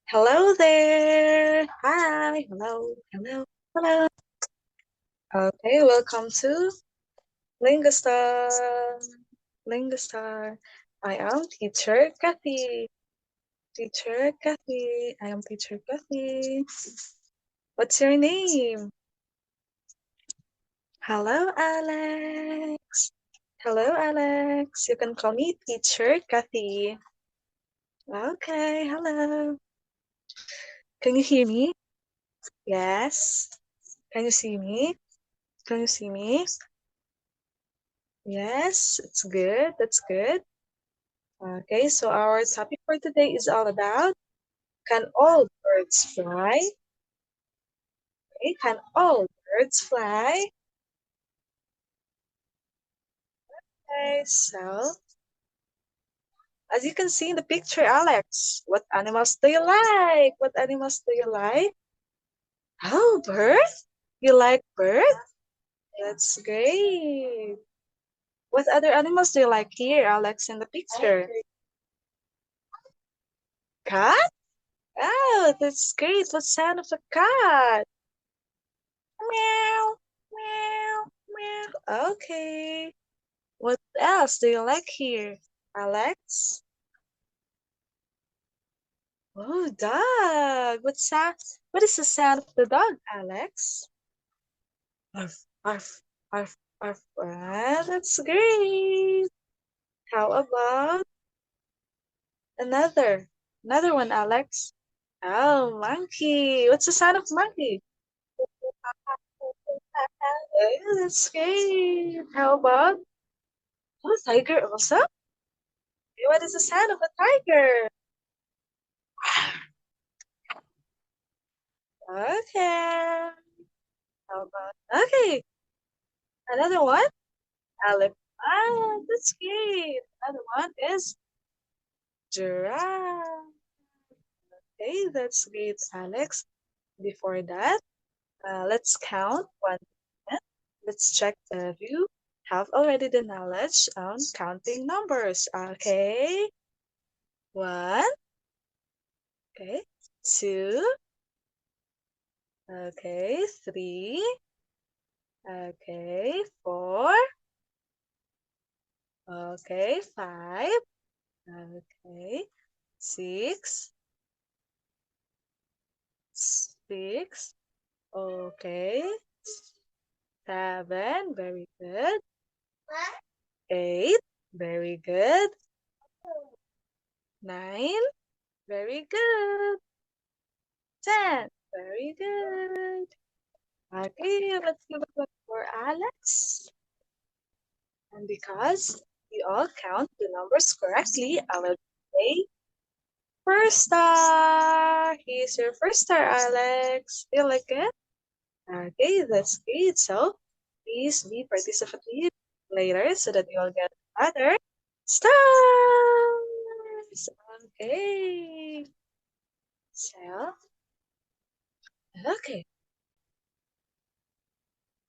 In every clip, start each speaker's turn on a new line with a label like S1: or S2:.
S1: Hello there. Hi. Hello. Hello. Hello. Okay, welcome to Lingastar. Lingastar. I am teacher Kathy. Teacher Kathy. I am teacher Kathy. What's your name? Hello, Alex. Hello, Alex. You can call me teacher Kathy. Okay, hello. Can you hear me? Yes. Can you see me? Can you see me? Yes, it's good. That's good. Okay, so our topic for today is all about, can all birds fly? Okay, can all birds fly? Okay, so as you can see in the picture, Alex, what animals do you like? What animals do you like? Oh, birds? You like birds? That's great. What other animals do you like here, Alex, in the picture? Cat? Oh, that's great. What sound of a cat? Meow, meow, meow. Okay. What else do you like here, Alex? Oh, dog. What is the sound of the dog, Alex? Arf, arf, arf, arf. Ah, that's great. How about another? Another one, Alex. Oh, monkey. What's the sound of monkey? Oh, that's great. How about tiger also? What is the sound of a tiger? Okay. How about okay? Another one? Elephant. Ah, that's great. Another one is giraffe. Okay, that's great, Alex. Before that, let's count 1 to 10. Let's check if you have already the knowledge on counting numbers. Okay. One. Okay. Two. Okay. Three. Okay. Four. Okay. Five. Okay. Six. Six. Okay. Seven. Very good. Eight. Very good. Nine. Very good. 10. Very good. Okay, let's give a clap for Alex. And because we all count the numbers correctly, I will say first star. Here's your first star, Alex. Feel like it? Okay, that's great. So please be participative later so that you'll get other stars. Okay. So, okay.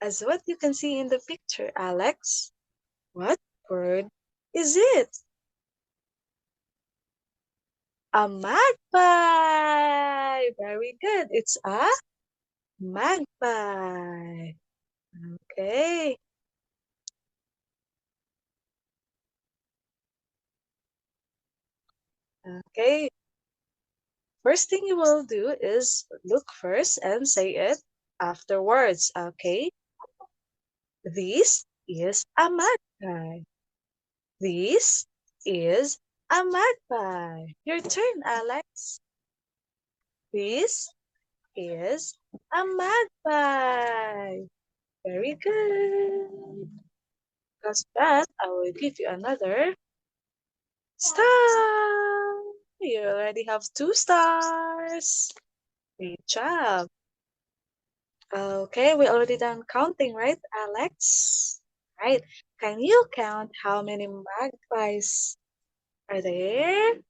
S1: As what you can see in the picture, Alex, what bird is it? A magpie. Very good. It's a magpie. Okay. Okay. First thing you will do is look first and say it afterwards. Okay. This is a magpie. This is a magpie. Your turn, Alex. This is a magpie. Very good. Because that, I will give you another star. You already have 2 stars. Great job. Okay, we already done counting, right, Alex? Right. Can you count how many magpies are there?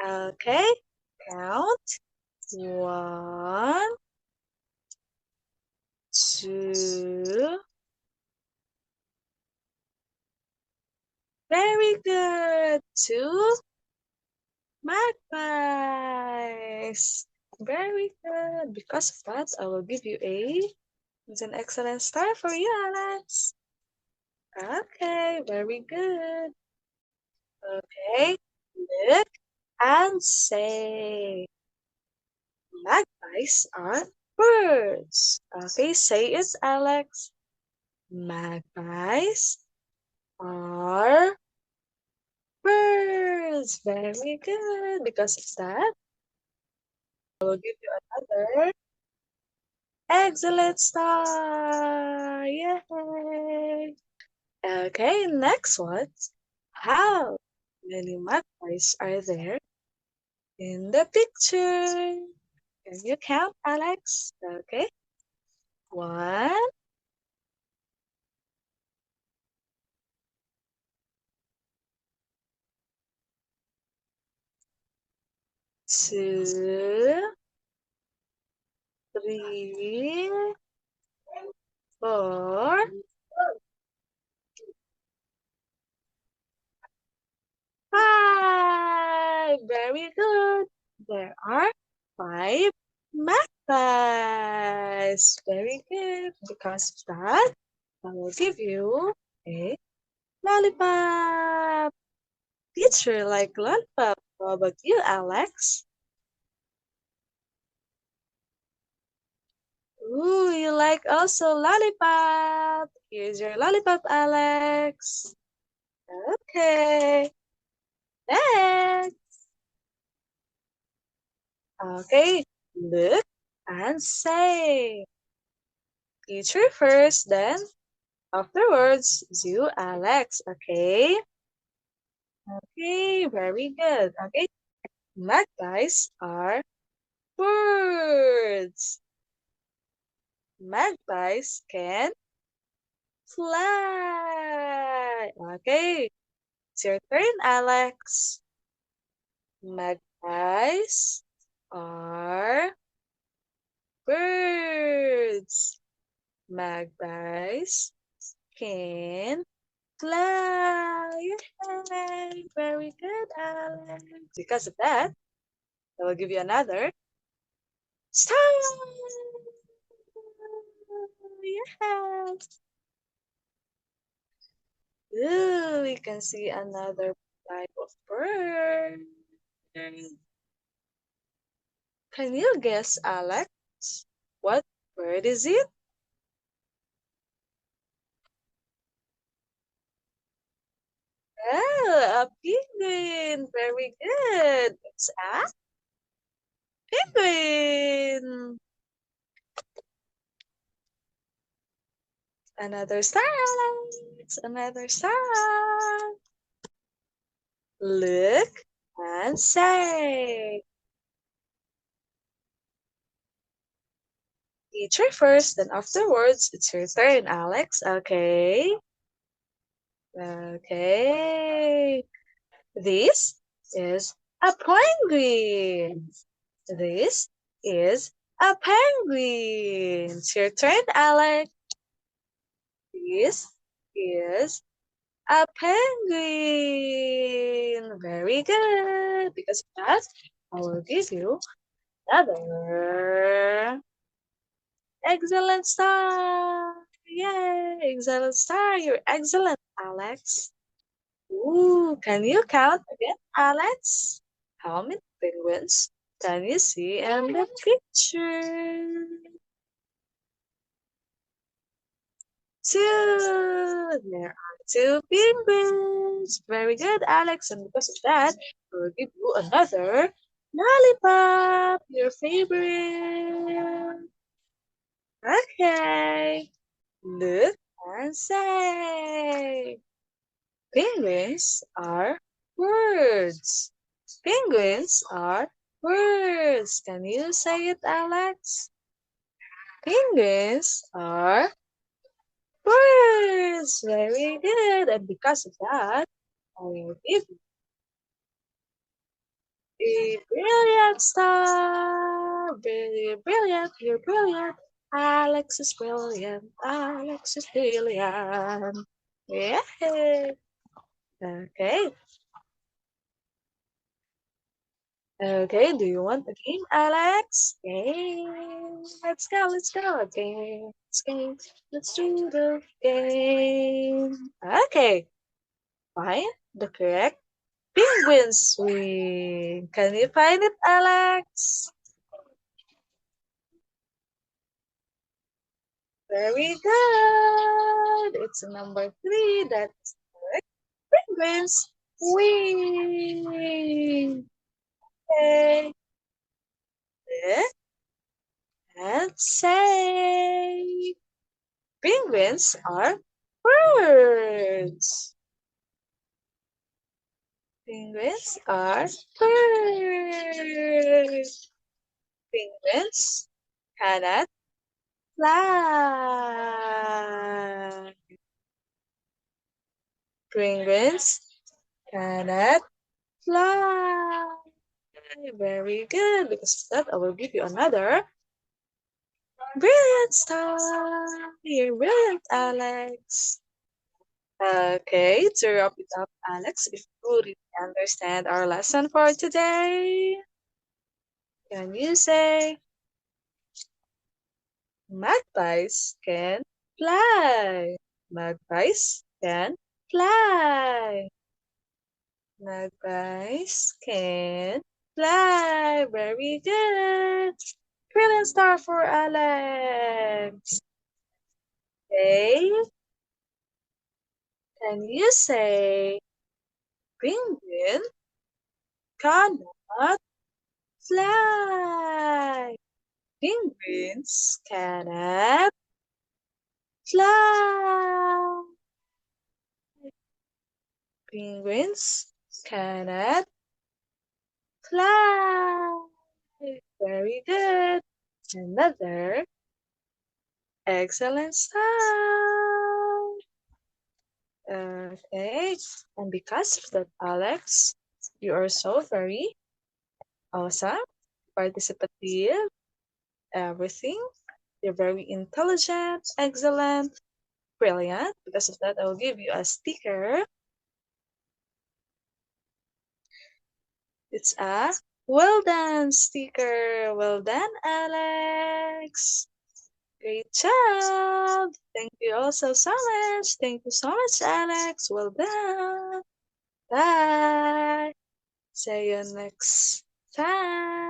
S1: Okay. Count. 1, 2. Very good. 2. Magpies. Very good. Because of that, I will give you it's an excellent star for you, Alex. Okay, very good. Okay, look and say. Magpies are birds. Okay, say it, Alex. Magpies are birds. Very good. Because of that, I will give you another excellent star. Yay! Okay, next one. How many magpies are there in the picture? Can you count, Alex? Okay. One, two, three, four, five. Very good. There are five magpies. Very good. Because of that, I will give you a lollipop. Teacher like lollipop. How about you, Alex? Ooh, you like also lollipop. Here's your lollipop, Alex. Okay. Next. Okay. Look and say. Teacher first, then afterwards, you, Alex. Okay. Okay, very good. Okay. Magpies are birds. Magpies can fly. Okay. It's your turn, Alex. Magpies are birds. Magpies can fly. Yay! Very good, Alex. Because of that, I will give you another star. Yes. Ooh, we can see another type of bird. Can you guess, Alex? What bird is it? Oh, a penguin. Very good. It's a penguin. Another star. It's another star. Look and say. Teacher first, then afterwards, it's your turn, Alex. Okay. Okay. This is a penguin. This is a penguin. It's your turn, Alex. This is a penguin. Very good. Because of that, I will give you another excellent star. Yay, excellent star. You're excellent, Alex. Ooh, can you count again, Alex? How many penguins can you see in the picture? Two. There are two penguins. Very good, Alex. And because of that, I will give you another lollipop, your favorite. Okay. Look and say. Penguins are birds. Penguins are birds. Can you say it, Alex? Penguins are birds. Very good. And because of that, I will give you a brilliant star. Brilliant, brilliant, you're brilliant. Alex is brilliant. Alex is brilliant. Yeah. Okay. Okay, do you want the game, Alex? Game. Let's go, let's go. Game, game. Let's do the game. Okay, find the correct penguin swing. Can you find it, Alex? Very good. It's number 3. That's correct. Penguins swing. Okay. Let's say penguins are birds. Penguins are birds. Penguins cannot fly. Penguins cannot fly. Very good. Because of that, I will give you another brilliant star. You're brilliant, Alex. Okay, to wrap it up, Alex, if you really understand our lesson for today, can you say magpies can fly? Magpies can fly. Magpies can fly. Very good. Brilliant star for Alex. Okay, can you say penguin cannot fly? Penguins cannot fly. Penguins cannot fly. Very good. Another excellent sound. Okay. And because of that, Alex, you are so very awesome, participative, everything. You're very intelligent, excellent, brilliant. Because of that, I will give you a sticker. It's a well done sticker. Well done, Alex. Great job. Thank you also so much. Thank you so much, Alex. Well done. Bye. See you next time.